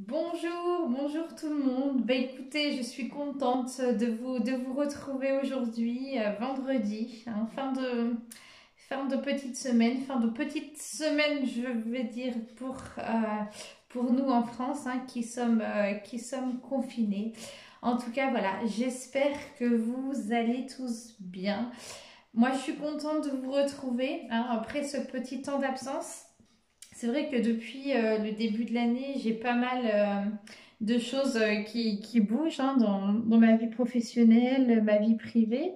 Bonjour, bonjour tout le monde. Écoutez, je suis contente de vous retrouver aujourd'hui, vendredi, hein, fin de petite semaine, je vais dire pour nous en France, hein, qui sommes confinés. En tout cas, voilà, j'espère que vous allez tous bien. Moi, je suis contente de vous retrouver, hein, après ce petit temps d'absence. C'est vrai que depuis le début de l'année, j'ai pas mal de choses qui bougent, hein, dans ma vie professionnelle, ma vie privée.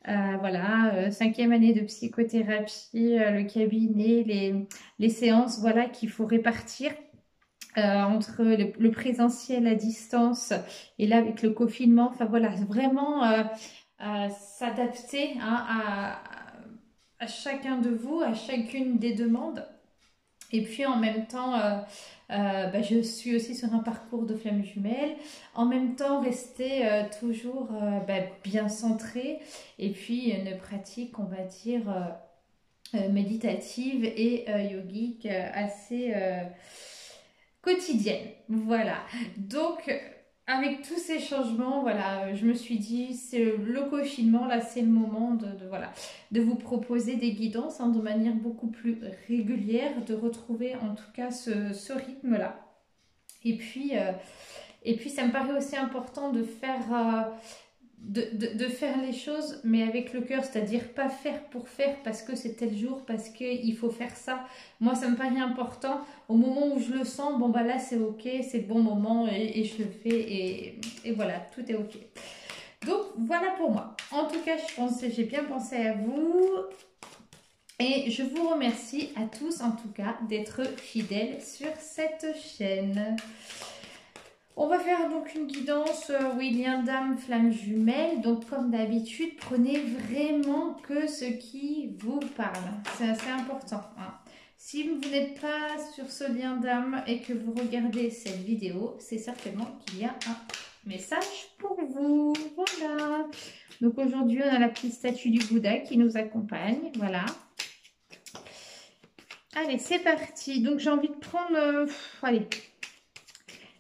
Voilà, cinquième année de psychothérapie, le cabinet, les séances, voilà, qu'il faut répartir entre le présentiel à distance et là avec le confinement. Enfin voilà, vraiment s'adapter, hein, à chacun de vous, à chacune des demandes. Et puis en même temps, je suis aussi sur un parcours de flamme jumelle. En même temps, rester toujours bien centré. Et puis une pratique, on va dire, méditative et yogique assez quotidienne. Voilà. Donc, avec tous ces changements, voilà, je me suis dit, c'est le confinement, là, c'est le moment voilà, de vous proposer des guidances, hein, de manière beaucoup plus régulière, de retrouver en tout cas ce rythme-là. Et puis, euh, et puis, ça me paraît aussi important de faire les choses, mais avec le cœur, c'est-à-dire pas faire pour faire parce que c'est tel jour, parce qu'il faut faire ça. Moi, ça me paraît important. Au moment où je le sens, bon, bah là, c'est ok, c'est le bon moment et je le fais et voilà, tout est ok. Donc, voilà pour moi. En tout cas, j'ai bien pensé à vous et je vous remercie à tous, en tout cas, d'être fidèles sur cette chaîne. On va faire donc une guidance William Dame Flamme Jumelle. Donc comme d'habitude, prenez vraiment que ce qui vous parle. C'est assez important, hein. Si vous n'êtes pas sur ce lien d'âme et que vous regardez cette vidéo, c'est certainement qu'il y a un message pour vous. Voilà. Donc aujourd'hui, on a la petite statue du Bouddha qui nous accompagne. Voilà. Allez, c'est parti. Donc j'ai envie de prendre... allez.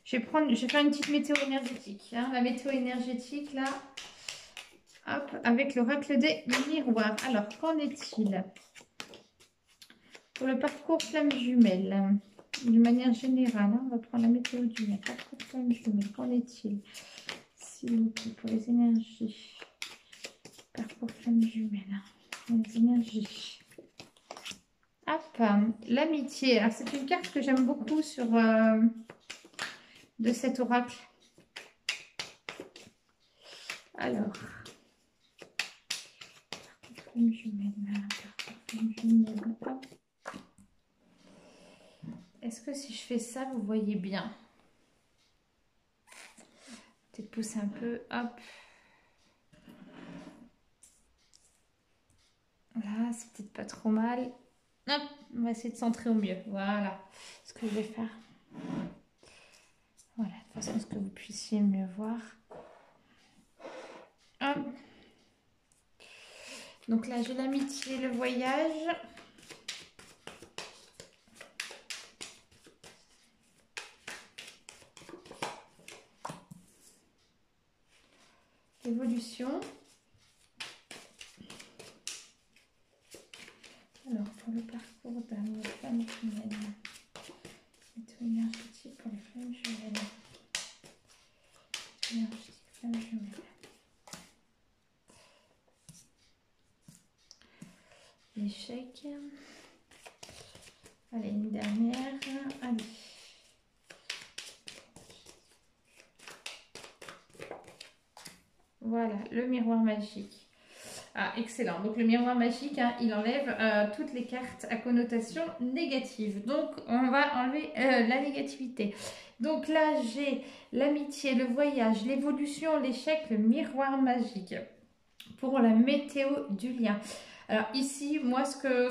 Je vais faire une petite météo énergétique, hein. La météo énergétique, là, hop, avec l'oracle des miroirs. Alors, qu'en est-il pour le parcours flamme jumelle? D'une manière générale, hein, on va prendre la météo du parcours flamme jumelle. Qu'en est-il, s'il vous plaît, pour les énergies? Parcours flamme jumelle, hein, les énergies. Hop, l'amitié. Alors, c'est une carte que j'aime beaucoup de cet oracle. Alors, flamme jumelle, flamme jumelle. Est-ce que si je fais ça, vous voyez bien? Peut-être pousser un peu, hop. Là, c'est peut-être pas trop mal. Hop, on va essayer de centrer au mieux. Voilà ce que je vais faire. Voilà, de façon à ce que vous puissiez mieux voir. Hop. Donc là, j'ai l'amitié, le voyage. L'évolution. Alors, pour le parcours d'amour, flamme jumelle. Météo énergétique pour les flammes jumelles. Énergétique, flamme jumelle. L'échec. Allez, une dernière. Allez. Voilà, le miroir magique. Ah, excellent. Donc, le miroir magique, hein, il enlève toutes les cartes à connotation négative. Donc, on va enlever la négativité. Donc là, j'ai l'amitié, le voyage, l'évolution, l'échec, le miroir magique. Pour la météo du lien. Alors ici, moi, ce que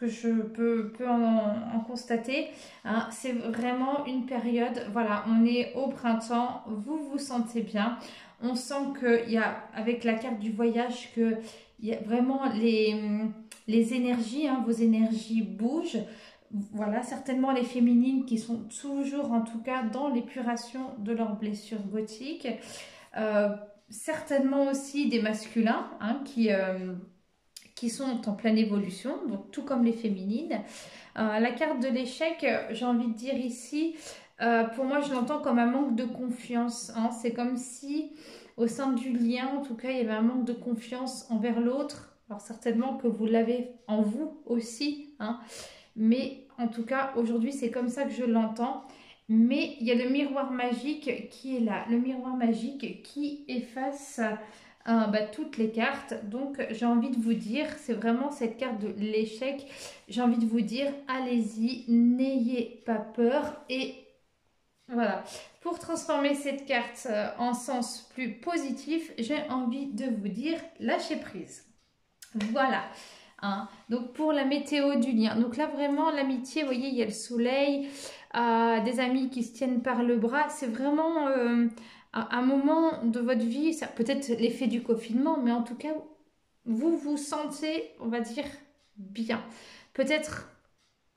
je peux en constater, hein, c'est vraiment une période, voilà, on est au printemps, vous vous sentez bien. On sent qu'il y a, avec la carte du voyage, qu'il y a vraiment les énergies, hein, vos énergies bougent. voilà, certainement les féminines qui sont toujours, en tout cas, dans l'épuration de leurs blessures gothiques. Certainement aussi des masculins hein, qui sont en pleine évolution, donc tout comme les féminines. La carte de l'échec, j'ai envie de dire ici, pour moi, je l'entends comme un manque de confiance. Hein. C'est comme si, au sein du lien, en tout cas, il y avait un manque de confiance envers l'autre. Alors certainement que vous l'avez en vous aussi, hein. Mais en tout cas, aujourd'hui, c'est comme ça que je l'entends. Mais il y a le miroir magique qui est là. Le miroir magique qui efface toutes les cartes. Donc, j'ai envie de vous dire, c'est vraiment cette carte de l'échec. J'ai envie de vous dire, allez-y, n'ayez pas peur. Et voilà, pour transformer cette carte en sens plus positif, j'ai envie de vous dire, lâchez prise. Voilà. Hein. Donc pour la météo du lien, donc là vraiment l'amitié, vous voyez il y a le soleil, des amis qui se tiennent par le bras, c'est vraiment un moment de votre vie, ça peut-être l'effet du confinement, mais en tout cas vous vous sentez, on va dire, bien. Peut-être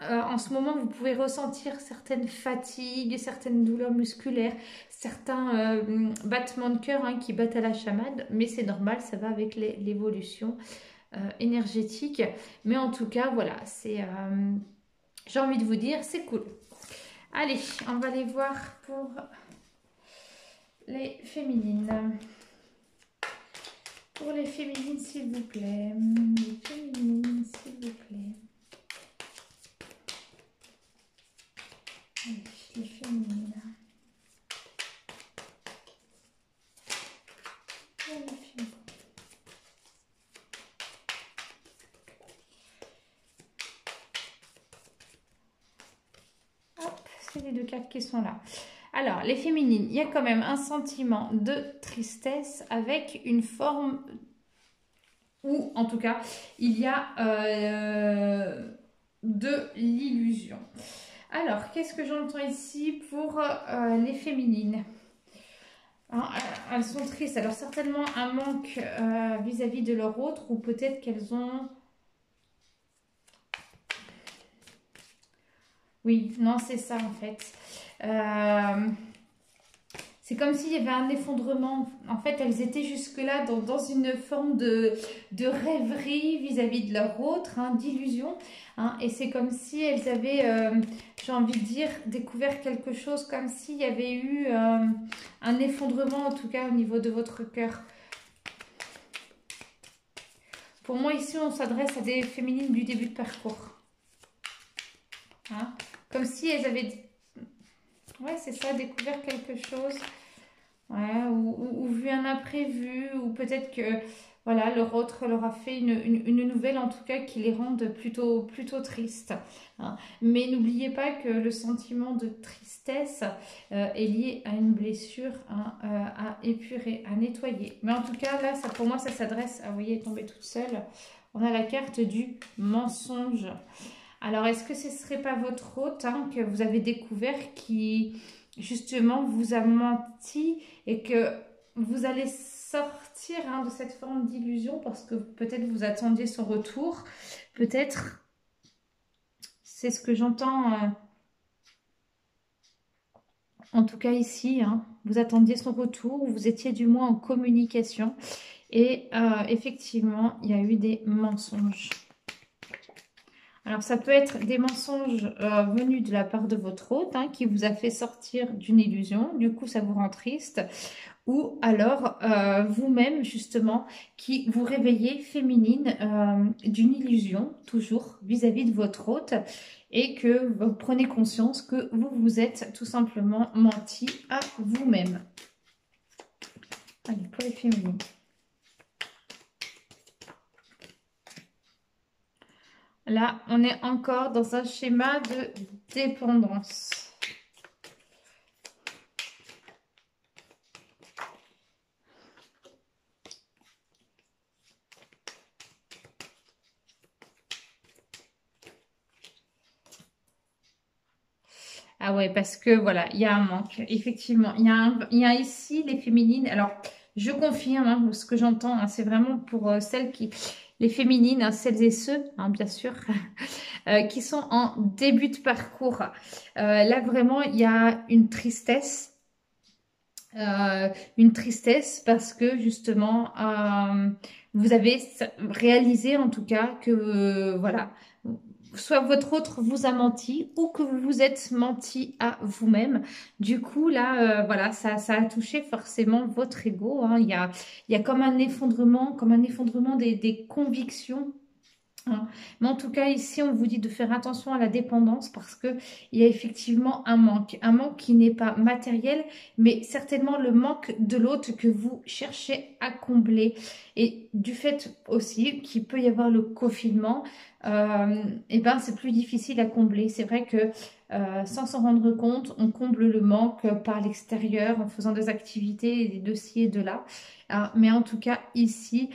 en ce moment vous pouvez ressentir certaines fatigues, certaines douleurs musculaires, certains battements de cœur hein, qui battent à la chamade, mais c'est normal, ça va avec l'évolution énergétique, mais en tout cas voilà, c'est j'ai envie de vous dire c'est cool. Allez, on va aller voir pour les féminines. Pour les féminines s'il vous plaît, les féminines s'il vous plaît. Allez, les féminines. Pour les féminines. C'est les deux cartes qui sont là. Alors, les féminines, il y a quand même un sentiment de tristesse avec une forme où, en tout cas, il y a de l'illusion. Alors, qu'est-ce que j'entends ici pour les féminines? Alors, elles sont tristes. Alors, certainement un manque vis-à-vis de leur autre ou peut-être qu'elles ont... Oui, non, c'est ça en fait. C'est comme s'il y avait un effondrement. En fait, elles étaient jusque-là dans une forme de rêverie vis-à-vis de leur autre, hein, d'illusion. Hein, et c'est comme si elles avaient, j'ai envie de dire, découvert quelque chose, comme s'il y avait eu un effondrement, en tout cas au niveau de votre cœur. Pour moi, ici, on s'adresse à des féminines du début de parcours. Hein, comme si elles avaient, ouais, c'est ça, découvert quelque chose, ouais, ou vu un imprévu, ou peut-être que, voilà, leur autre leur a fait une nouvelle, en tout cas, qui les rende plutôt tristes. Hein. Mais n'oubliez pas que le sentiment de tristesse est lié à une blessure hein, à épurer, à nettoyer. Mais en tout cas, là, ça, pour moi, ça s'adresse à, vous voyez, tomber toute seule. On a la carte du mensonge. Alors, est-ce que ce ne serait pas votre hôte hein, que vous avez découvert qui, justement, vous a menti et que vous allez sortir hein, de cette forme d'illusion parce que peut-être vous attendiez son retour. Peut-être, c'est ce que j'entends, en tout cas ici, hein, vous attendiez son retour ou vous étiez du moins en communication. Et effectivement, il y a eu des mensonges. Alors, ça peut être des mensonges venus de la part de votre hôte hein, qui vous a fait sortir d'une illusion. Du coup, ça vous rend triste. Ou alors, vous-même, justement, qui vous réveillez féminine d'une illusion, toujours, vis-à-vis de votre hôte. Et que vous prenez conscience que vous vous êtes tout simplement menti à vous-même. Allez, pour les féminines. Là, on est encore dans un schéma de dépendance. Ah ouais, parce que voilà, il y a un manque. Effectivement, il y a ici les féminines. Alors, je confirme hein, ce que j'entends. Hein, c'est vraiment pour celles qui... Les féminines, hein, celles et ceux, hein, bien sûr, qui sont en début de parcours. Là, vraiment, il y a une tristesse parce que justement, vous avez réalisé en tout cas que, voilà, soit votre autre vous a menti ou que vous vous êtes menti à vous-même. Du coup, là, voilà, ça a touché forcément votre ego, hein. Il y a comme un effondrement des convictions. Hein. Mais en tout cas, ici, on vous dit de faire attention à la dépendance parce que il y a effectivement un manque qui n'est pas matériel, mais certainement le manque de l'autre que vous cherchez à combler. Et du fait aussi qu'il peut y avoir le confinement, et ben c'est plus difficile à combler. C'est vrai que sans s'en rendre compte, on comble le manque par l'extérieur en faisant des activités, des dossiers de là. Mais en tout cas, ici,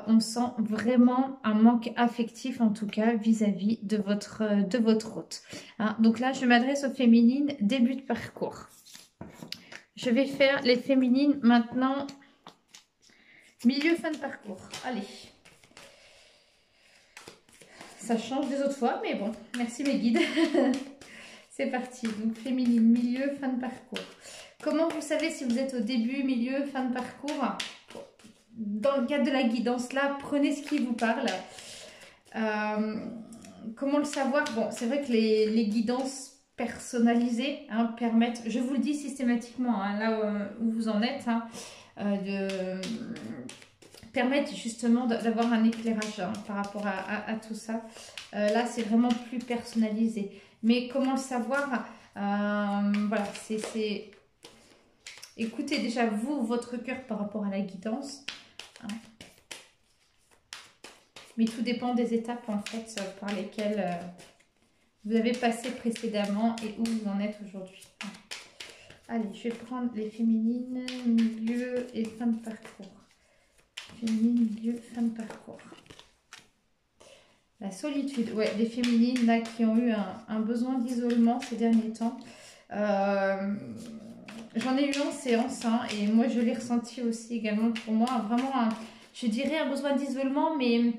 on sent vraiment un manque affectif, en tout cas, vis-à-vis de votre hôte. Hein, donc là, je m'adresse aux féminines, début de parcours. Je vais faire les féminines maintenant, milieu, fin de parcours. Allez. Ça change des autres fois, mais bon, merci mes guides. C'est parti. Donc, féminine, milieu, fin de parcours. Comment vous savez si vous êtes au début, milieu, fin de parcours? Dans le cadre de la guidance, là, prenez ce qui vous parle. Comment le savoir? Bon, c'est vrai que les guidances personnalisées permettent, je vous le dis systématiquement, hein, là où vous en êtes, permettent justement d'avoir un éclairage par rapport à tout ça. Là, c'est vraiment plus personnalisé. Mais comment le savoir? Voilà, c'est... Écoutez déjà, vous, votre cœur par rapport à la guidance. Hein. Mais tout dépend des étapes, en fait, par lesquelles vous avez passé précédemment et où vous en êtes aujourd'hui. Hein. Allez, je vais prendre les féminines, milieu et fin de parcours. Féminine, milieu, fin de parcours. La solitude, ouais, des féminines là qui ont eu un besoin d'isolement ces derniers temps. J'en ai eu en séance et moi je l'ai ressenti aussi également pour moi. Vraiment, je dirais un besoin d'isolement, mais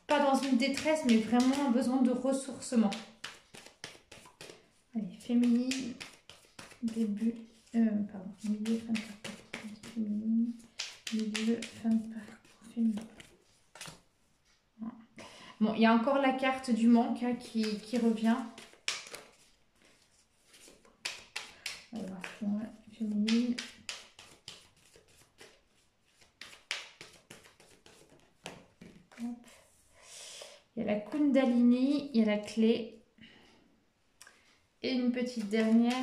pas dans une détresse, mais vraiment un besoin de ressourcement. Allez, féminine, début, pardon, milieu, fin de parcours. Féminine, milieu, fin de parcours, féminine. Bon, il y a encore la carte du manque qui revient. Alors, féminine. Il y a la Kundalini, il y a la clé. Et une petite dernière.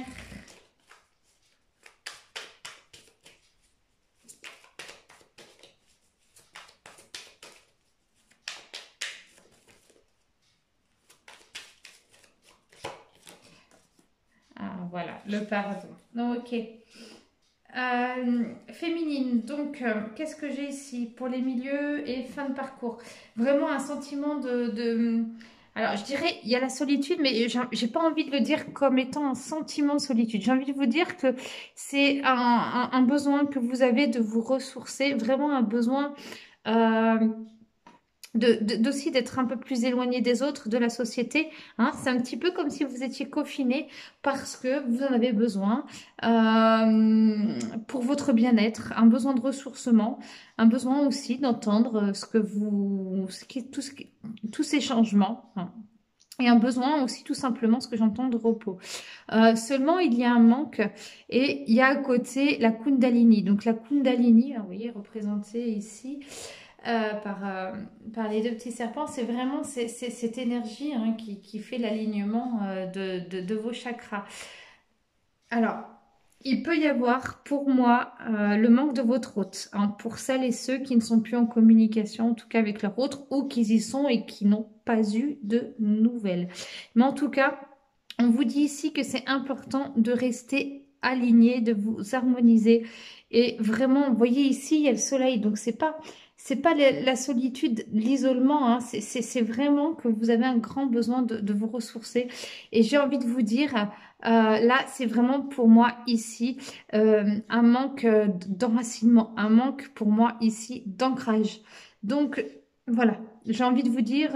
Voilà, le pardon. Ok. Féminine, donc, qu'est-ce que j'ai ici pour les milieux et fin de parcours? Vraiment un sentiment Alors, je dirais, il y a la solitude, mais j'ai pas envie de le dire comme étant un sentiment de solitude. J'ai envie de vous dire que c'est un besoin que vous avez de vous ressourcer, vraiment un besoin... d'aussi d'être un peu plus éloigné des autres, de la société. Hein. C'est un petit peu comme si vous étiez confiné parce que vous en avez besoin pour votre bien-être, un besoin de ressourcement, un besoin aussi d'entendre tous ces changements. Hein. Et un besoin aussi tout simplement, ce que j'entends, de repos. Seulement, il y a un manque et il y a à côté la Kundalini. Donc la Kundalini, vous voyez, représentée ici, par les deux petits serpents, c'est vraiment cette énergie qui fait l'alignement de vos chakras. Alors, il peut y avoir pour moi le manque de votre hôte, pour celles et ceux qui ne sont plus en communication, en tout cas avec leur hôte, ou qui y sont et qui n'ont pas eu de nouvelles. Mais en tout cas, on vous dit ici que c'est important de rester aligné, de vous harmoniser. Et vraiment, vous voyez ici, il y a le soleil, donc c'est pas la solitude, l'isolement, c'est vraiment que vous avez un grand besoin de vous ressourcer. Et j'ai envie de vous dire, là, c'est vraiment pour moi ici un manque d'enracinement, un manque pour moi ici d'ancrage. Donc, voilà, j'ai envie de vous dire...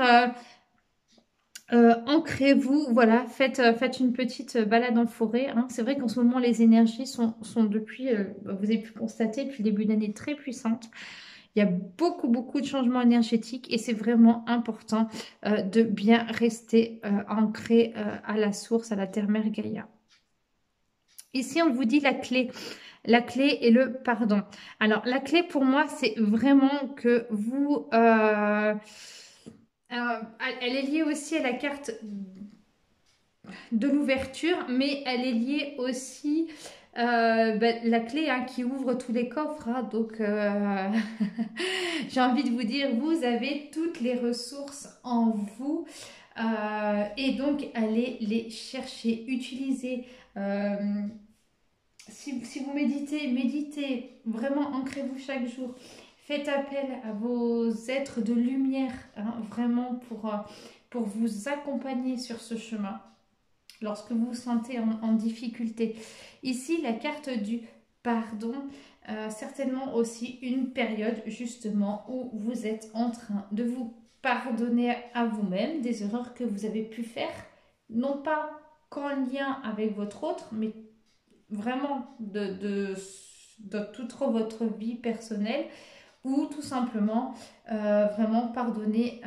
Ancrez-vous, voilà, faites une petite balade en forêt, hein. C'est vrai qu'en ce moment, les énergies sont depuis, vous avez pu constater, depuis le début d'année, très puissantes. Il y a beaucoup, beaucoup de changements énergétiques et c'est vraiment important de bien rester ancré à la source, à la terre-mère Gaïa. Ici, on vous dit la clé. La clé est le pardon. Alors, la clé pour moi, c'est vraiment que vous... elle est liée aussi à la carte de l'ouverture, mais elle est liée aussi la clé hein, qui ouvre tous les coffres. Hein, donc, j'ai envie de vous dire, vous avez toutes les ressources en vous. Et donc, allez les chercher, utiliser. Si vous méditez, méditez, vraiment ancrez-vous chaque jour. Faites appel à vos êtres de lumière, hein, vraiment pour vous accompagner sur ce chemin lorsque vous vous sentez en difficulté. Ici, la carte du pardon, certainement aussi une période justement où vous êtes en train de vous pardonner à vous-même des erreurs que vous avez pu faire, non pas qu'en lien avec votre autre, mais vraiment de toute votre vie personnelle ou tout simplement vraiment pardonner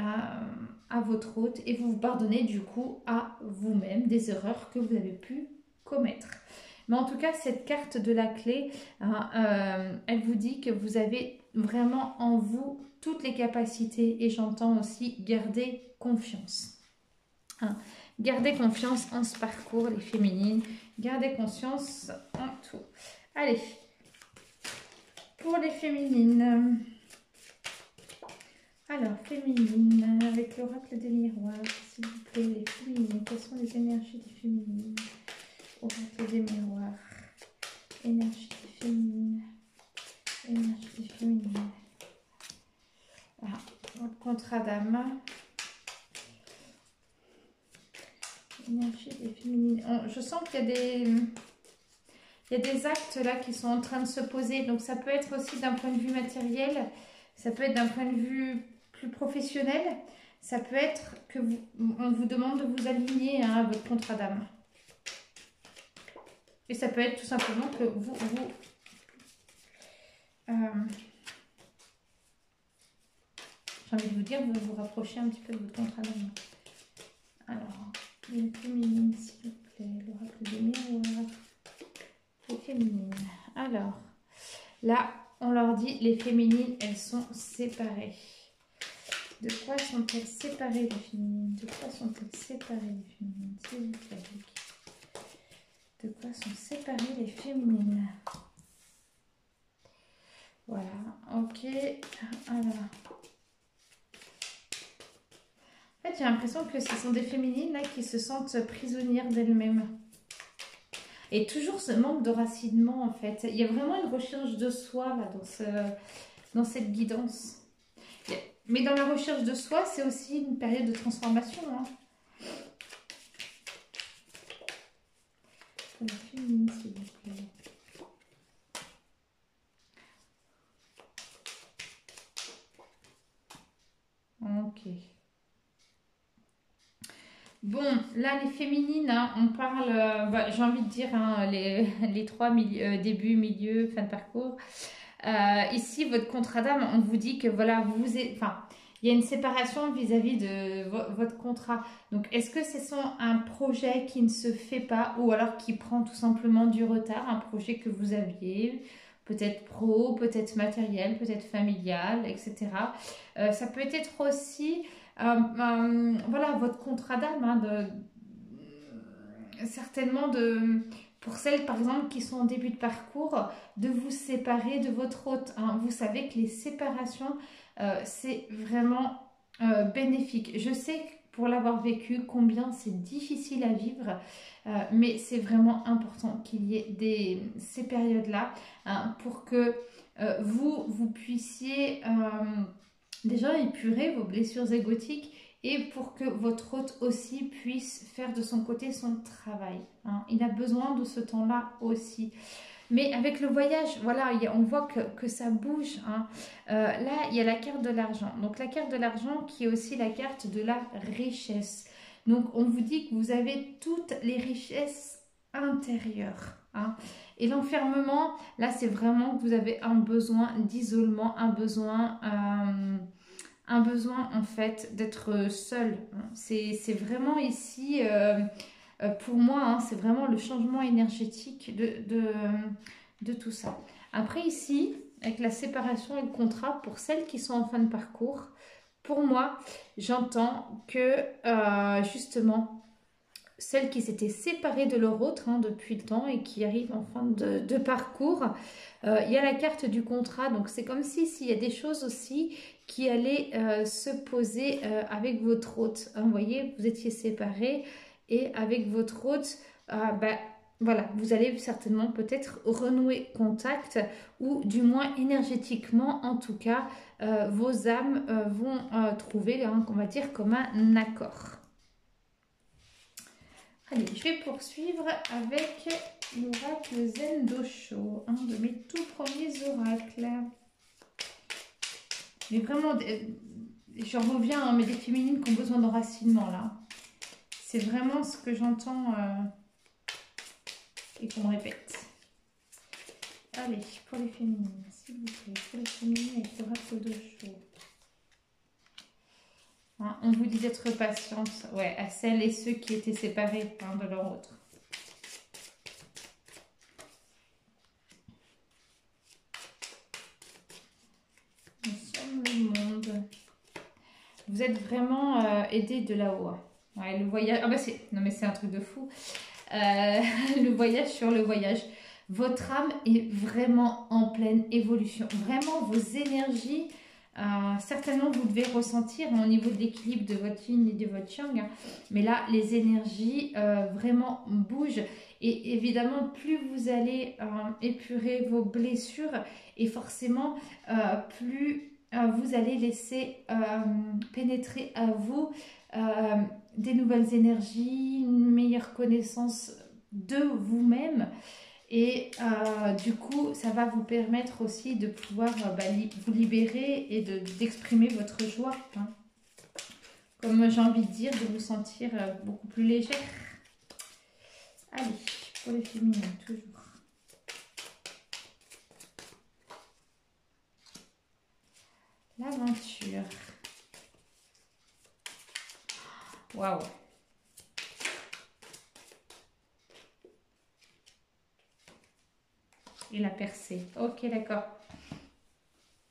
à votre hôte et vous pardonnez du coup à vous-même des erreurs que vous avez pu commettre. Mais en tout cas, cette carte de la clé, hein, elle vous dit que vous avez vraiment en vous toutes les capacités et j'entends aussi garder confiance. Hein. Gardez confiance en ce parcours, les féminines. Gardez confiance en tout. Allez, pour les féminines. Alors, féminine, avec l'oracle des miroirs, s'il vous plaît, les féminines. Quelles sont les énergies des féminines? Oracle des miroirs. Énergie des féminines. Énergie des féminines. Ah, votre contrat d'âme. Énergie des féminines. Je sens qu'il y a des actes là qui sont en train de se poser. Donc ça peut être aussi d'un point de vue matériel. Ça peut être d'un point de vue plus professionnel. Ça peut être que on vous demande de vous aligner hein, à votre contrat d'âme. Et ça peut être tout simplement que j'ai envie de vous dire, vous vous rapprochez un petit peu de votre contrat d'âme. Alors, les féminines, s'il vous plaît, l'oracle des miroirs. Les féminines. Alors, là, on leur dit, les féminines, elles sont séparées. De quoi sont-elles séparées, les féminines? De quoi sont-elles séparées, les féminines? S'il vous plaît. De quoi sont séparées les féminines? Voilà, ok. Alors. En fait, j'ai l'impression que ce sont des féminines là qui se sentent prisonnières d'elles-mêmes. Et toujours ce manque de racinement en fait. Il y a vraiment une recherche de soi là dans cette guidance. Mais dans la recherche de soi, c'est aussi une période de transformation. Hein. Pour la féminine, s'il vous plaît. Ok. Bon, là, les féminines, hein, on parle, j'ai envie de dire, hein, les trois début, milieu, fin de parcours. Ici, votre contrat d'âme, on vous dit que voilà, il y a une séparation vis-à-vis de votre contrat. Donc, est-ce que ce sont un projet qui ne se fait pas ou alors qui prend tout simplement du retard, un projet que vous aviez, peut-être pro, peut-être matériel, peut-être familial, etc. Ça peut être aussi voilà, votre contrat d'âme, hein, certainement pour celles par exemple qui sont en début de parcours, de vous séparer de votre hôte. Hein. Vous savez que les séparations, c'est vraiment bénéfique. Je sais pour l'avoir vécu combien c'est difficile à vivre, mais c'est vraiment important qu'il y ait ces périodes-là hein, pour que vous puissiez déjà épurer vos blessures égotiques et pour que votre hôte aussi puisse faire de son côté son travail. Hein. Il a besoin de ce temps-là aussi. Mais avec le voyage, voilà, on voit que ça bouge. Hein. Là, il y a la carte de l'argent. Donc la carte de l'argent qui est aussi la carte de la richesse. Donc, on vous dit que vous avez toutes les richesses intérieures. Hein. Et l'enfermement, là, c'est vraiment que vous avez un besoin d'isolement, un besoin en fait d'être seul. Hein. C'est vraiment ici, pour moi, hein, c'est vraiment le changement énergétique de tout ça. Après ici, avec la séparation et le contrat, pour celles qui sont en fin de parcours, pour moi, j'entends que justement, celles qui s'étaient séparées de leur autre hein, depuis le temps et qui arrivent en fin de parcours, il y a la carte du contrat. Donc c'est comme si s'il y a des choses aussi qui allaient se poser avec votre hôte. Hein, vous voyez, vous étiez séparés et avec votre hôte, voilà, vous allez certainement peut-être renouer contact ou du moins énergétiquement, en tout cas, vos âmes vont trouver, hein, on va dire, comme un accord. Allez, je vais poursuivre avec l'oracle Zen Dosho, un de mes tout premiers oracles. Mais vraiment, j'en reviens, hein, mais des féminines qui ont besoin d'enracinement, là. C'est vraiment ce que j'entends et qu'on me répète. Allez, pour les féminines, s'il vous plaît, pour les féminines avec l'oracle Dosho. Hein, on vous dit d'être patiente, ouais, à celles et ceux qui étaient séparés hein, de leur autre. Nous sommes le monde. Vous êtes vraiment aidés de là-haut. Hein. Ouais, le voyage. Ah bah c'est. Non mais c'est un truc de fou. Le voyage sur le voyage. Votre âme est vraiment en pleine évolution. Vraiment, vos énergies. Certainement, vous devez ressentir au niveau de l'équilibre de votre yin et de votre yang. Hein, mais là, les énergies vraiment bougent. Et évidemment, plus vous allez épurer vos blessures, et forcément, plus vous allez laisser pénétrer à vous des nouvelles énergies, une meilleure connaissance de vous-même. Et du coup, ça va vous permettre aussi de pouvoir vous libérer et d'exprimer votre joie. Hein. Comme j'ai envie de dire, de vous sentir beaucoup plus légère. Allez, pour les féminines, toujours. L'aventure. Waouh! Et la percée. Ok, d'accord.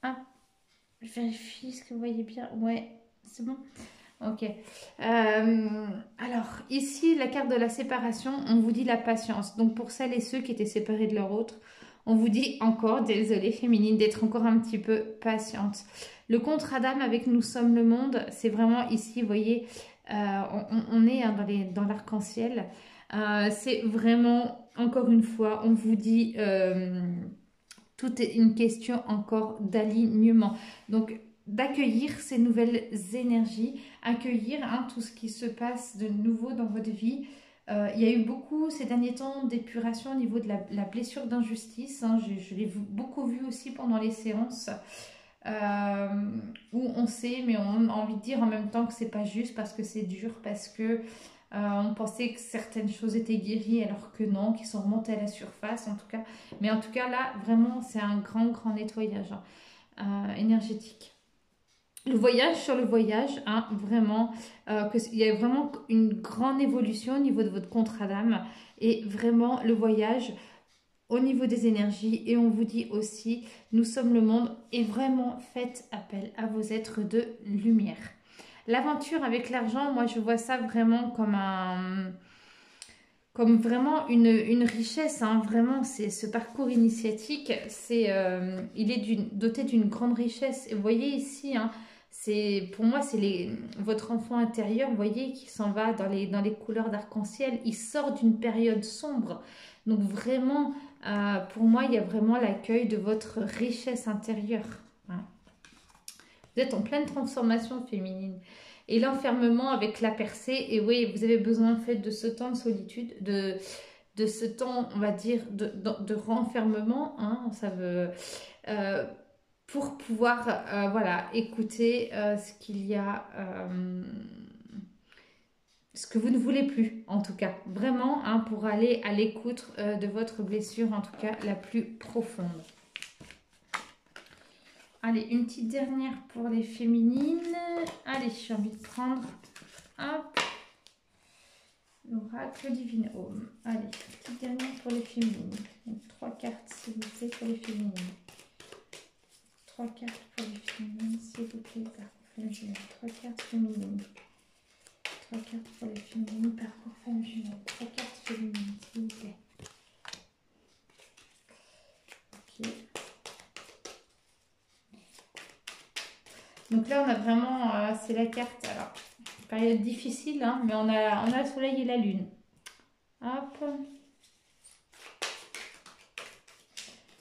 Ah, je vérifie ce que vous voyez bien. Ouais, c'est bon. Ok. Alors, ici, la carte de la séparation, on vous dit la patience. Donc, pour celles et ceux qui étaient séparés de leur autre, on vous dit encore, désolée féminine, d'être encore un petit peu patiente. Le contrat d'âme avec Nous sommes le monde, c'est vraiment ici, vous voyez, on est hein, dans l'arc-en-ciel. C'est vraiment, encore une fois, on vous dit, tout est une question encore d'alignement. Donc, d'accueillir ces nouvelles énergies, accueillir hein, tout ce qui se passe de nouveau dans votre vie. Il y a eu beaucoup ces derniers temps d'épuration au niveau de la blessure d'injustice. Hein, je l'ai beaucoup vu aussi pendant les séances. Où on sait, mais on a envie de dire en même temps que c'est pas juste parce que c'est dur, parce que on pensait que certaines choses étaient guéries alors que non, qui sont remontées à la surface en tout cas. Mais en tout cas là, vraiment, c'est un grand nettoyage énergétique. Le voyage sur le voyage, hein, vraiment, il y a vraiment une grande évolution au niveau de votre contrat d'âme et vraiment le voyage au niveau des énergies et on vous dit aussi, nous sommes le monde et vraiment faites appel à vos êtres de lumière. L'aventure avec l'argent, moi je vois ça vraiment comme vraiment une richesse, hein, vraiment c'est ce parcours initiatique, il est doté d'une grande richesse et vous voyez ici, hein, pour moi c'est votre enfant intérieur, vous voyez, qui s'en va dans les couleurs d'arc-en-ciel, il sort d'une période sombre, donc vraiment pour moi il y a vraiment l'accueil de votre richesse intérieure. Hein. Vous êtes en pleine transformation féminine. Et l'enfermement avec la percée, et oui, vous avez besoin en fait de ce temps de solitude, de ce temps, on va dire, de renfermement, hein, ça veut, pour pouvoir, voilà, écouter ce qu'il y a, ce que vous ne voulez plus, en tout cas. Vraiment, hein, pour aller à l'écoute de votre blessure, en tout cas, la plus profonde. Allez, une petite dernière pour les féminines. Allez, j'ai envie de prendre, hop, l'oracle Divine Home. Allez, petite dernière pour les féminines. Donc, 3 cartes, s'il vous plaît, pour les féminines. 3 cartes pour les féminines, s'il vous plaît, par femme jumelle. 3 cartes féminines. 3 cartes pour les féminines, par femme jumelle. 3 cartes féminines, s'il vous plaît. Ok. Donc là, on a vraiment, c'est la carte, alors, période difficile, hein, mais on a le soleil et la lune. Hop.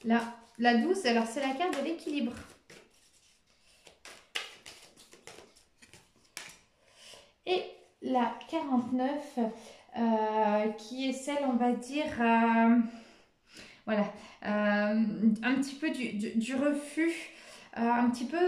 Là, la 12, alors c'est la carte de l'équilibre. Et la 49, qui est celle, on va dire, voilà, un petit peu du refus. Un petit peu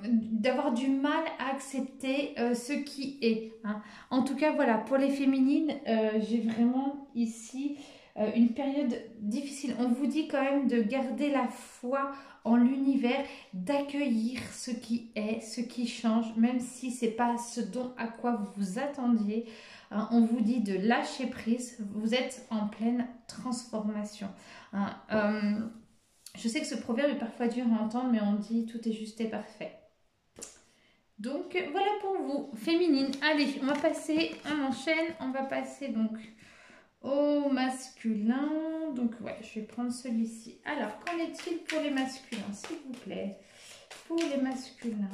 d'avoir du mal à accepter ce qui est. Hein. En tout cas, voilà, pour les féminines, j'ai vraiment ici une période difficile. On vous dit quand même de garder la foi en l'univers, d'accueillir ce qui est, ce qui change, même si ce n'est pas ce dont à quoi vous vous attendiez. Hein, on vous dit de lâcher prise, vous êtes en pleine transformation. Hein. Je sais que ce proverbe est parfois dur à entendre, mais on dit tout est juste et parfait. Donc voilà pour vous, féminine. Allez, on va passer, on enchaîne, on va passer donc au masculin. Donc ouais, je vais prendre celui-ci. Alors, qu'en est-il pour les masculins, s'il vous plaît? Pour les masculins.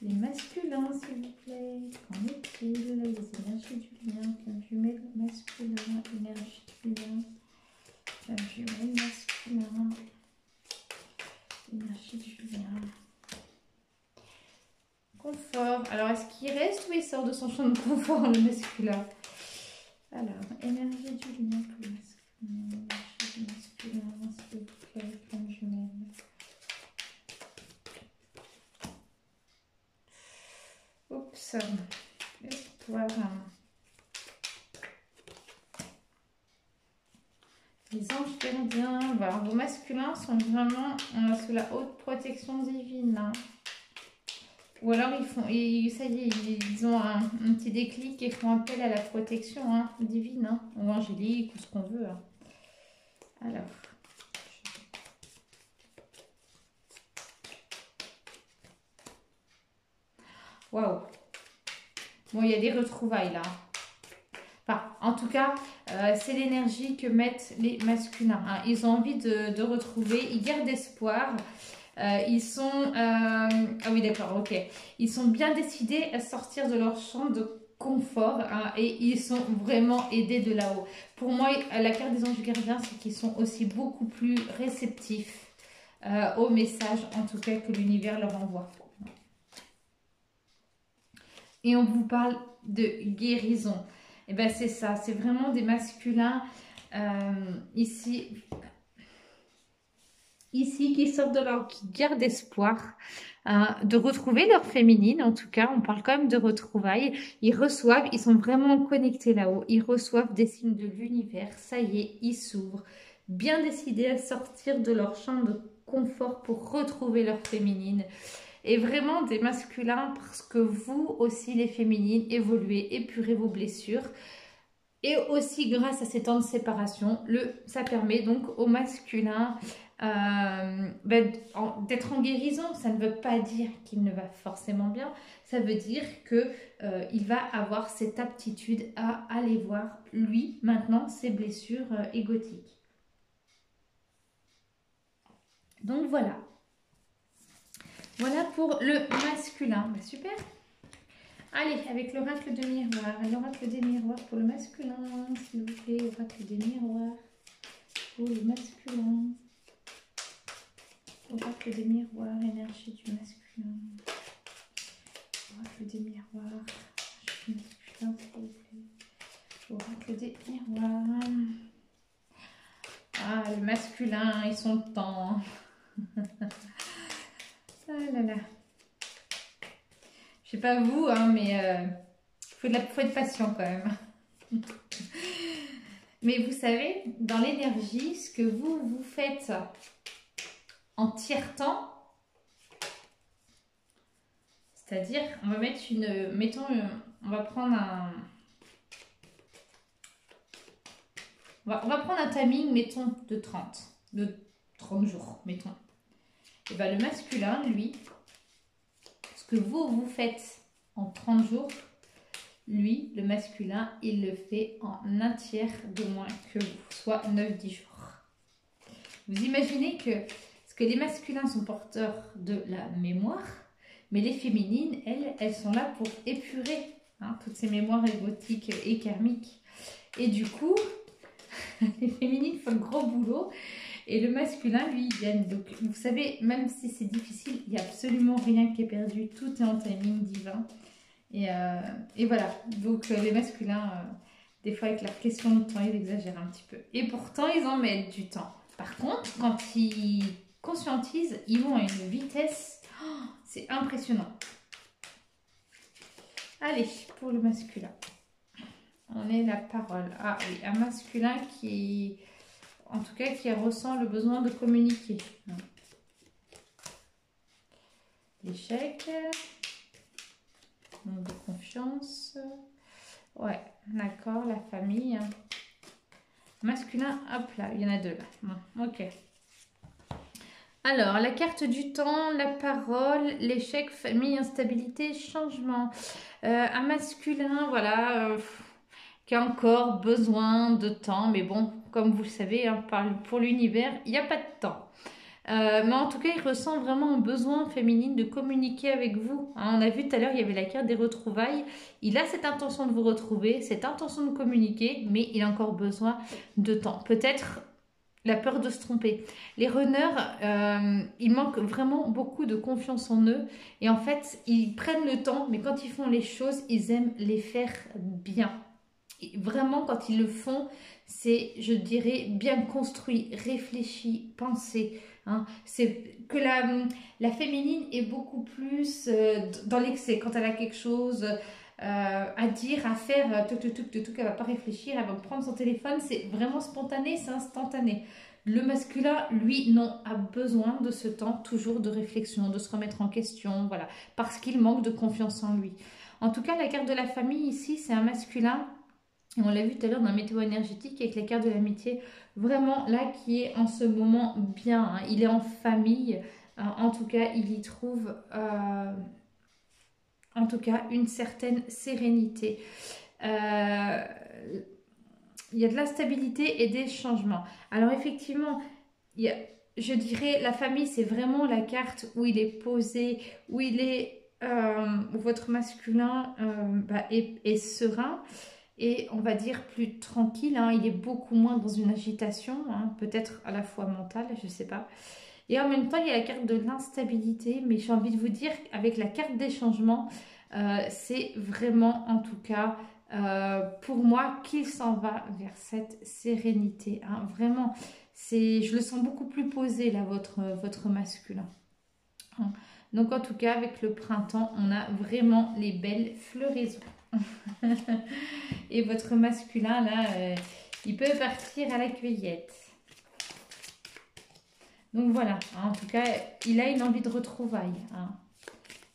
Les masculins, s'il vous plaît. Qu'en est-il? Les énergies du lien, comme jumelle masculin, énergie du lien. Jumelle masculin, énergie du lien. Confort. Alors, est-ce qu'il reste ou il sort de son champ de confort, le masculin? Alors, énergie du lien pour le masculin. Énergie du masculin, s'il vous plaît, comme jumelle. Oups. Espoir. Les anges gardiens, voilà, vos masculins sont vraiment sous la haute protection divine. Hein. Ou alors ça y est, ils ont un petit déclic et font appel à la protection hein, divine, hein, ou angélique, ou ce qu'on veut. Hein. Alors. Waouh. Bon, il y a des retrouvailles là. Enfin, en tout cas, c'est l'énergie que mettent les masculins. Hein. Ils ont envie de retrouver, ils gardent espoir. Ils sont... ah oui, d'accord, ok. Ils sont bien décidés à sortir de leur champ de confort hein, et ils sont vraiment aidés de là-haut. Pour moi, la carte des anges gardiens, c'est qu'ils sont aussi beaucoup plus réceptifs aux messages, en tout cas, que l'univers leur envoie. Et on vous parle de guérison. Et bien c'est ça, c'est vraiment des masculins ici qui sortent de leur, qui gardent espoir de retrouver leur féminine. En tout cas, on parle quand même de retrouvailles. Ils reçoivent, ils sont vraiment connectés là-haut. Ils reçoivent des signes de l'univers. Ça y est, ils s'ouvrent, bien décidés à sortir de leur champ de confort pour retrouver leur féminine. Et vraiment des masculins parce que vous aussi les féminines évoluez, épurez vos blessures. Et aussi grâce à ces temps de séparation, ça permet donc aux masculins d'être en guérison. Ça ne veut pas dire qu'il ne va forcément bien. Ça veut dire qu'il va avoir cette aptitude à aller voir lui maintenant ses blessures égotiques. Donc voilà. Voilà pour le masculin. Bah, super. Allez, avec l'oracle de miroir. L'oracle des miroirs pour le masculin, s'il vous plaît. Oracle des miroirs pour le masculin. Oracle des miroirs, énergie du masculin. Oracle des miroirs, énergie du masculin, s'il vous plaît. Oracle des miroirs. Ah, le masculin, ils sont temps. Ah là là. sais pas vous, hein, mais faut être patient quand même. Mais vous savez, dans l'énergie, ce que vous faites en tiers-temps, c'est-à-dire, on va mettre on va prendre on va prendre un timing, mettons, de 30 jours, mettons. Et bien le masculin, lui, ce que vous faites en 30 jours, lui, le masculin, il le fait en un tiers de moins que vous, soit 9-10 jours. Vous imaginez que les masculins sont porteurs de la mémoire, mais les féminines, elles sont là pour épurer toutes ces mémoires égotiques et karmiques. Et du coup, les féminines font le gros boulot et le masculin, lui, il gagne. Donc, vous savez, même si c'est difficile, il n'y a absolument rien qui est perdu. Tout est en timing divin. Et voilà. Donc, les masculins, des fois, avec leur question de temps, ils exagèrent un petit peu. Et pourtant, ils en mettent du temps. Par contre, quand ils conscientisent, ils vont à une vitesse, c'est impressionnant. Allez, pour le masculin. On est la parole. Ah oui, un masculin qui, en tout cas, qui ressent le besoin de communiquer. L'échec. Manque de confiance. Ouais, d'accord, la famille. Masculin, hop là, il y en a deux là. Bon, ok. Alors, la carte du temps, la parole, l'échec, famille, instabilité, changement. Un masculin, voilà, qui a encore besoin de temps. Mais bon, comme vous le savez, hein, pour l'univers, il n'y a pas de temps. Mais en tout cas, il ressent vraiment un besoin féminin de communiquer avec vous. Hein, on a vu tout à l'heure, il y avait la carte des retrouvailles. Il a cette intention de vous retrouver, cette intention de communiquer, mais il a encore besoin de temps. Peut-être la peur de se tromper. Les runners, ils manquent vraiment beaucoup de confiance en eux. Et en fait, ils prennent le temps, mais quand ils font les choses, ils aiment les faire bien. Et vraiment, quand ils le font, c'est, je dirais, bien construit, réfléchi, pensé. Hein. C'est que la féminine est beaucoup plus dans l'excès. Quand elle a quelque chose à dire, à faire, tout, elle va pas réfléchir, elle va prendre son téléphone. C'est vraiment spontané, c'est instantané. Le masculin, lui, non, a besoin de ce temps toujours de réflexion, de se remettre en question, voilà, parce qu'il manque de confiance en lui. En tout cas, la carte de la famille ici, c'est un masculin. On l'a vu tout à l'heure dans la météo énergétique avec la carte de l'amitié, vraiment là qui est en ce moment bien, hein. Il est en famille, en tout cas il y trouve en tout cas une certaine sérénité. Il y a de la stabilité et des changements. Alors effectivement, je dirais la famille c'est vraiment la carte où il est posé, où il est, où votre masculin est serein. Et on va dire plus tranquille, hein, il est beaucoup moins dans une agitation, hein, peut-être à la fois mentale, je ne sais pas. Et en même temps, il y a la carte de l'instabilité, mais j'ai envie de vous dire, avec la carte des changements, c'est vraiment en tout cas pour moi qu'il s'en va vers cette sérénité. Hein, vraiment, je le sens beaucoup plus posé là, votre masculin. Hein. Donc en tout cas, avec le printemps, on a vraiment les belles floraisons. Et votre masculin là, il peut partir à la cueillette. Donc voilà, hein, en tout cas, il a une envie de retrouvailles. Hein.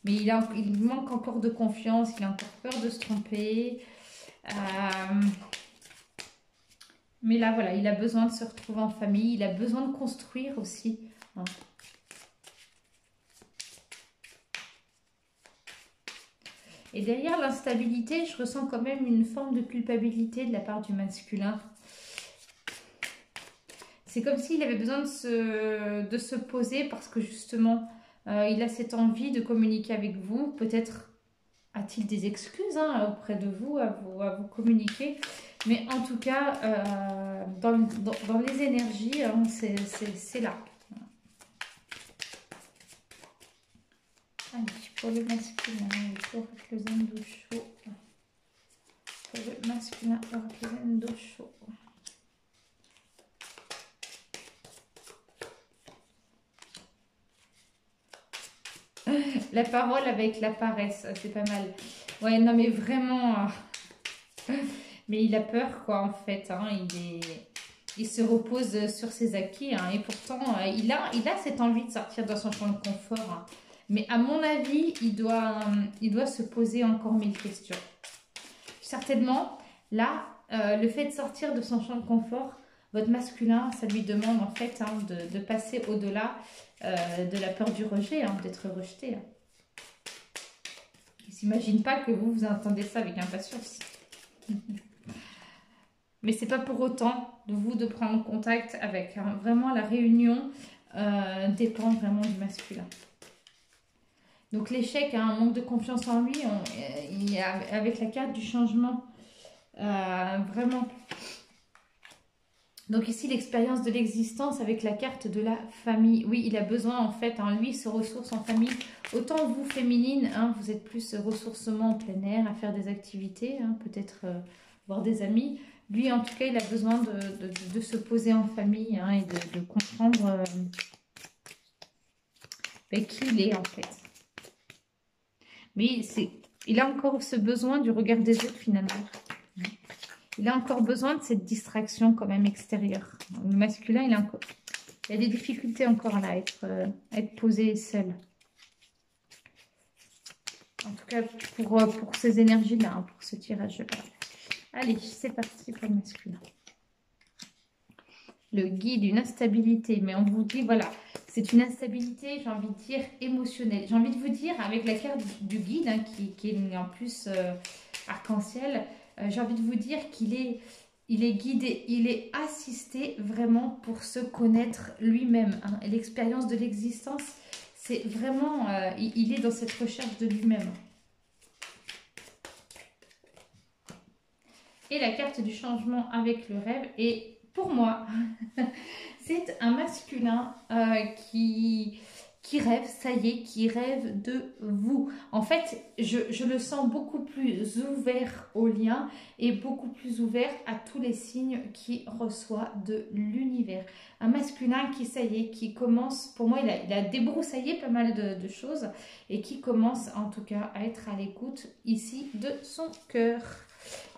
Mais il manque encore de confiance, il a encore peur de se tromper. Mais là, voilà, il a besoin de se retrouver en famille, il a besoin de construire aussi. Hein. Et derrière l'instabilité, je ressens quand même une forme de culpabilité de la part du masculin. C'est comme s'il avait besoin de se poser parce que justement, il a cette envie de communiquer avec vous. Peut-être a-t-il des excuses auprès de vous, à vous communiquer. Mais en tout cas, dans les énergies, hein, c'est là. Allez, pour le masculin, pour le zen d'eau chaud. Pour le masculin, pour le zen d'eau chaud. La parole avec la paresse, c'est pas mal. Ouais, non mais vraiment... mais il a peur quoi en fait. Hein. Il se repose sur ses acquis. Hein. Et pourtant, il a cette envie de sortir de son champ de confort. Hein. Mais à mon avis, il doit se poser encore 1000 questions. Certainement, là, le fait de sortir de son champ de confort, votre masculin, ça lui demande en fait hein, de passer au-delà de la peur du rejet, hein, d'être rejeté. Hein. Il ne s'imagine pas que vous entendez ça avec impatience. Mais c'est pas pour autant de vous de prendre contact avec. Hein. Vraiment, la réunion dépend vraiment du masculin. Donc l'échec, hein, un manque de confiance en lui, avec la carte du changement, vraiment. Donc ici, l'expérience de l'existence avec la carte de la famille. Oui, il a besoin en fait, hein, lui, se ressource en famille. Autant vous, féminine, hein, vous êtes plus ressourcement en plein air, à faire des activités, hein, peut-être voir des amis. Lui, en tout cas, il a besoin de se poser en famille hein, et de comprendre qui il est en fait. Mais il a encore ce besoin du regard des autres finalement. Il a encore besoin de cette distraction quand même extérieure. Le masculin, il a des difficultés encore là à être posé seul. En tout cas, pour ces énergies-là, hein, pour ce tirage de cartes. Allez, c'est parti pour le masculin. Le guide, une instabilité. Mais on vous dit, voilà, c'est une instabilité, j'ai envie de dire, émotionnelle. J'ai envie de vous dire, avec la carte du guide, hein, qui est en plus arc-en-ciel, j'ai envie de vous dire qu'il est guidé, il est assisté vraiment pour se connaître lui-même. Hein. Et l'expérience de l'existence, c'est vraiment, il est dans cette recherche de lui-même. Et la carte du changement avec le rêve. Et pour moi, c'est un masculin qui rêve, ça y est, qui rêve de vous. En fait, je le sens beaucoup plus ouvert au lien et beaucoup plus ouvert à tous les signes qu'il reçoit de l'univers. Un masculin qui, ça y est, qui commence, pour moi, il a débroussaillé pas mal de choses et qui commence en tout cas à être à l'écoute ici de son cœur.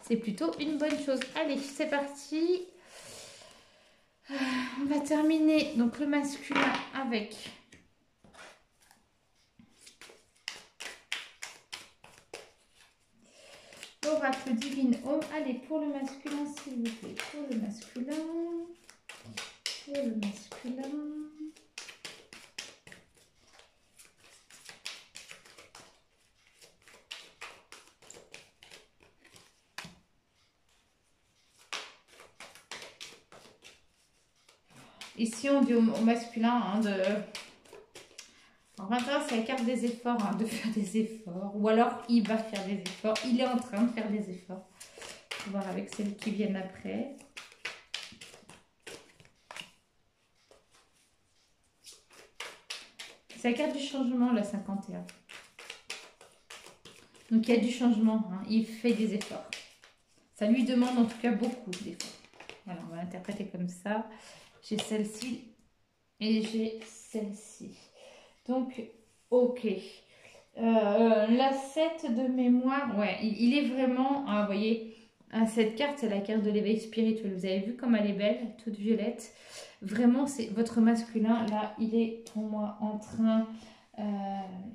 C'est plutôt une bonne chose. Allez, c'est parti. On va terminer donc le masculin avec l'oracle divine homme. Allez, pour le masculin, s'il vous plaît. Pour le masculin. Pour le masculin. Ici, on dit au masculin hein, en 21, c'est la carte des efforts, hein, de faire des efforts. Ou alors, il va faire des efforts. Il est en train de faire des efforts. On va voir avec celles qui viennent après. C'est la carte du changement, la 51. Donc, il y a du changement. Hein, il fait des efforts. Ça lui demande en tout cas beaucoup d'efforts. Voilà, on va l'interpréter comme ça. J'ai celle-ci et j'ai celle-ci. Donc, ok. La 7 de mémoire, ouais, il est vraiment, vous voyez, cette carte, c'est la carte de l'éveil spirituel. Vous avez vu comme elle est belle, toute violette. Vraiment, c'est votre masculin, là, il est pour moi en train,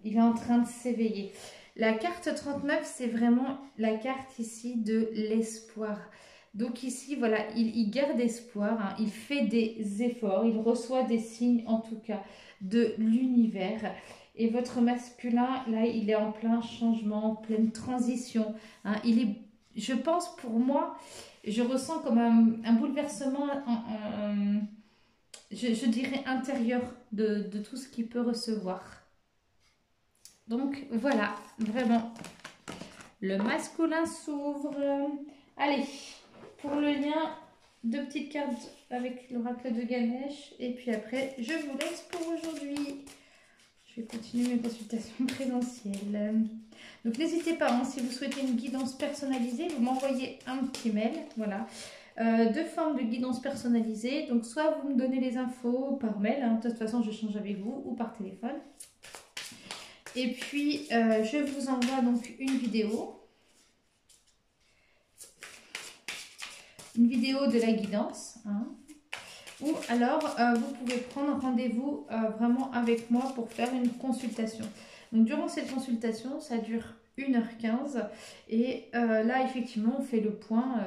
il est en train de s'éveiller. La carte 39, c'est vraiment la carte ici de l'espoir. Donc ici, voilà, il garde espoir, hein, il fait des efforts, il reçoit des signes en tout cas de l'univers. Et votre masculin, là, il est en plein changement, en pleine transition. Hein, je pense pour moi, je ressens comme un bouleversement, je dirais intérieur de tout ce qu'il peut recevoir. Donc voilà, vraiment, le masculin s'ouvre. Allez. Pour le lien, 2 petites cartes avec l'oracle de Ganesh. Et puis après, je vous laisse pour aujourd'hui. Je vais continuer mes consultations présentielles. Donc n'hésitez pas, hein, si vous souhaitez une guidance personnalisée, vous m'envoyez un petit mail. Voilà. 2 formes de guidance personnalisée. Donc soit vous me donnez les infos par mail. Hein, de toute façon, je change avec vous ou par téléphone. Et puis, je vous envoie donc une vidéo. Une vidéo de la guidance. Hein. Ou alors, vous pouvez prendre rendez-vous vraiment avec moi pour faire une consultation. Donc, durant cette consultation, ça dure 1h15. Et là, effectivement, on fait le point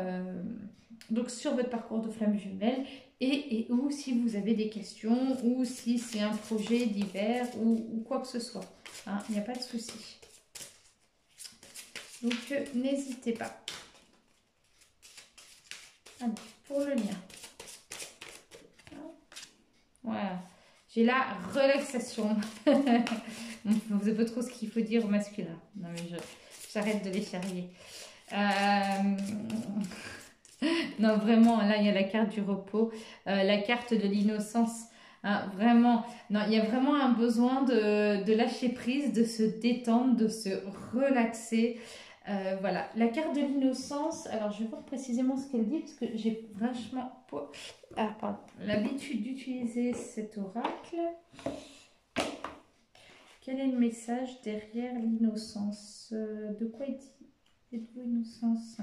donc sur votre parcours de flamme jumelle et ou si vous avez des questions ou si c'est un projet divers ou quoi que ce soit. Hein, il n'y a pas de souci. Donc, n'hésitez pas. Alors, pour le lien. Voilà. J'ai la relaxation. Vous savez pas trop ce qu'il faut dire au masculin. Non, mais j'arrête de les charrier. Non, vraiment, là, il y a la carte du repos, la carte de l'innocence. Hein, vraiment, non, il y a vraiment un besoin de lâcher prise, de se détendre, de se relaxer. Voilà, la carte de l'innocence. Alors, je vais voir précisément ce qu'elle dit parce que j'ai vachement l'habitude d'utiliser cet oracle. Quel est le message derrière l'innocence? De quoi il dit? Êtes-vous innocence?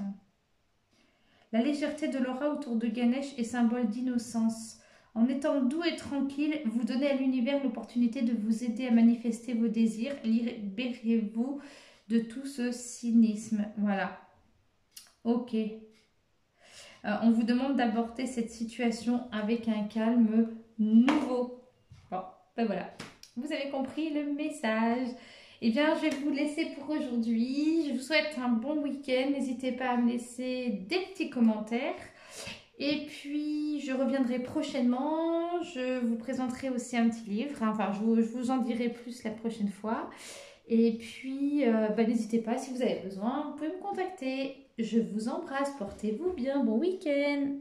La légèreté de l'aura autour de Ganesh est symbole d'innocence. En étant doux et tranquille, vous donnez à l'univers l'opportunité de vous aider à manifester vos désirs. Libérez-vous de tout ce cynisme. Voilà. Ok. On vous demande d'aborder cette situation avec un calme nouveau. Bon, ben voilà. Vous avez compris le message. Eh bien, je vais vous laisser pour aujourd'hui. Je vous souhaite un bon week-end. N'hésitez pas à me laisser des petits commentaires. Et puis, je reviendrai prochainement. Je vous présenterai aussi un petit livre. Enfin, je vous en dirai plus la prochaine fois. Et puis, n'hésitez pas, si vous avez besoin, vous pouvez me contacter. Je vous embrasse. Portez-vous bien. Bon week-end.